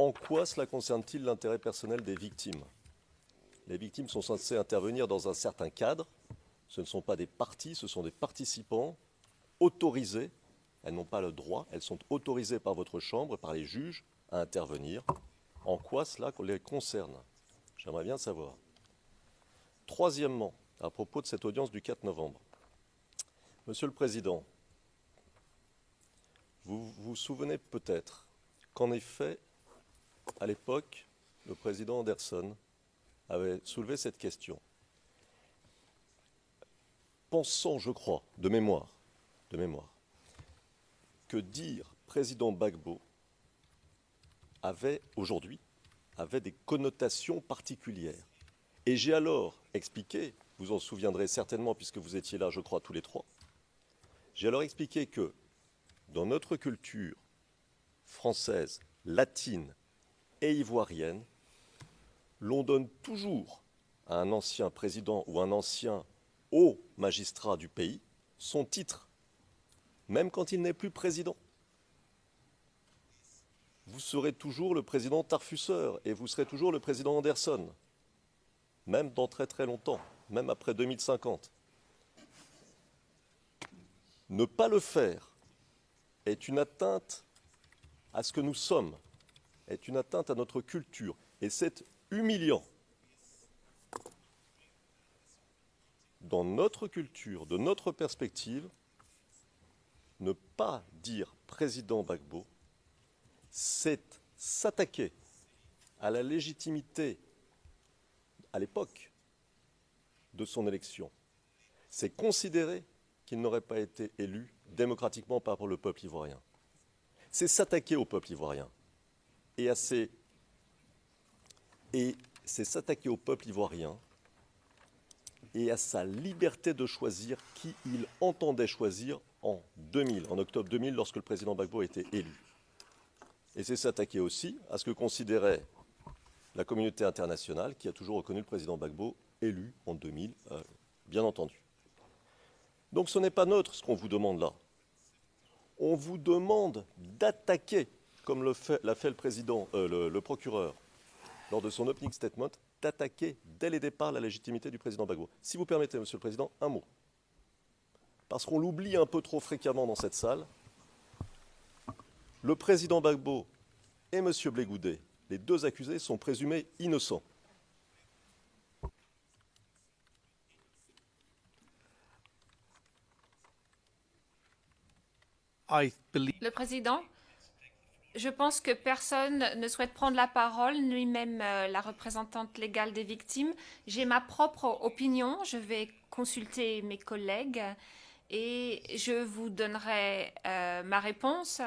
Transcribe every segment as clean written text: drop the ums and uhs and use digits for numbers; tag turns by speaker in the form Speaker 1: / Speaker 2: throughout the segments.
Speaker 1: En quoi cela concerne-t-il l'intérêt personnel des victimes? Les victimes sont censées intervenir dans un certain cadre. Ce ne sont pas des parties, ce sont des participants autorisés. Elles n'ont pas le droit, elles sont autorisées par votre chambre, par les juges, à intervenir. En quoi cela les concerne? J'aimerais bien savoir. Troisièmement, à propos de cette audience du 4 novembre, Monsieur le Président, vous vous souvenez peut-être qu'en effet, à l'époque, le président Anderson avait soulevé cette question, pensant, je crois, de mémoire, que dire président Gbagbo aujourd'hui avait des connotations particulières. Et j'ai alors expliqué, vous en souviendrez certainement puisque vous étiez là, je crois, tous les trois, j'ai alors expliqué que dans notre culture française, latine et ivoirienne, l'on donne toujours à un ancien président ou un ancien haut magistrat du pays son titre, même quand il n'est plus président. Vous serez toujours le président Tarfusser et vous serez toujours le président Anderson, même dans très très longtemps, même après 2050. Ne pas le faire est une atteinte à ce que nous sommes, est une atteinte à notre culture, et c'est humiliant. Dans notre culture, de notre perspective, ne pas dire président Gbagbo, c'est s'attaquer à la légitimité, à l'époque, de son élection. C'est considérer qu'il n'aurait pas été élu démocratiquement par le peuple ivoirien. C'est s'attaquer au peuple ivoirien. Et c'est s'attaquer au peuple ivoirien et à sa liberté de choisir qui il entendait choisir en 2000, en octobre 2000, lorsque le président Gbagbo a été élu. Et c'est s'attaquer aussi à ce que considérait la communauté internationale, qui a toujours reconnu le président Gbagbo élu en 2000, bien entendu. Donc ce n'est pas neutre ce qu'on vous demande là. On vous demande d'attaquer, comme l'a fait le procureur lors de son opening statement, d'attaquer dès les départs la légitimité du président Gbagbo. Si vous permettez, Monsieur le Président, un mot. Parce qu'on l'oublie un peu trop fréquemment dans cette salle, le président Gbagbo et M. Blé Goudé, les deux accusés, sont présumés innocents.
Speaker 2: Le Président, je pense que personne ne souhaite prendre la parole, ni même la représentante légale des victimes. J'ai ma propre opinion, je vais consulter mes collègues et je vous donnerai ma réponse.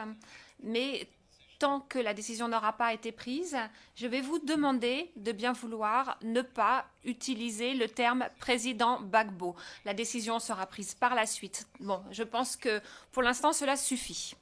Speaker 2: Mais tant que la décision n'aura pas été prise, je vais vous demander de bien vouloir ne pas utiliser le terme président Gbagbo. La décision sera prise par la suite. Bon, je pense que pour l'instant, cela suffit.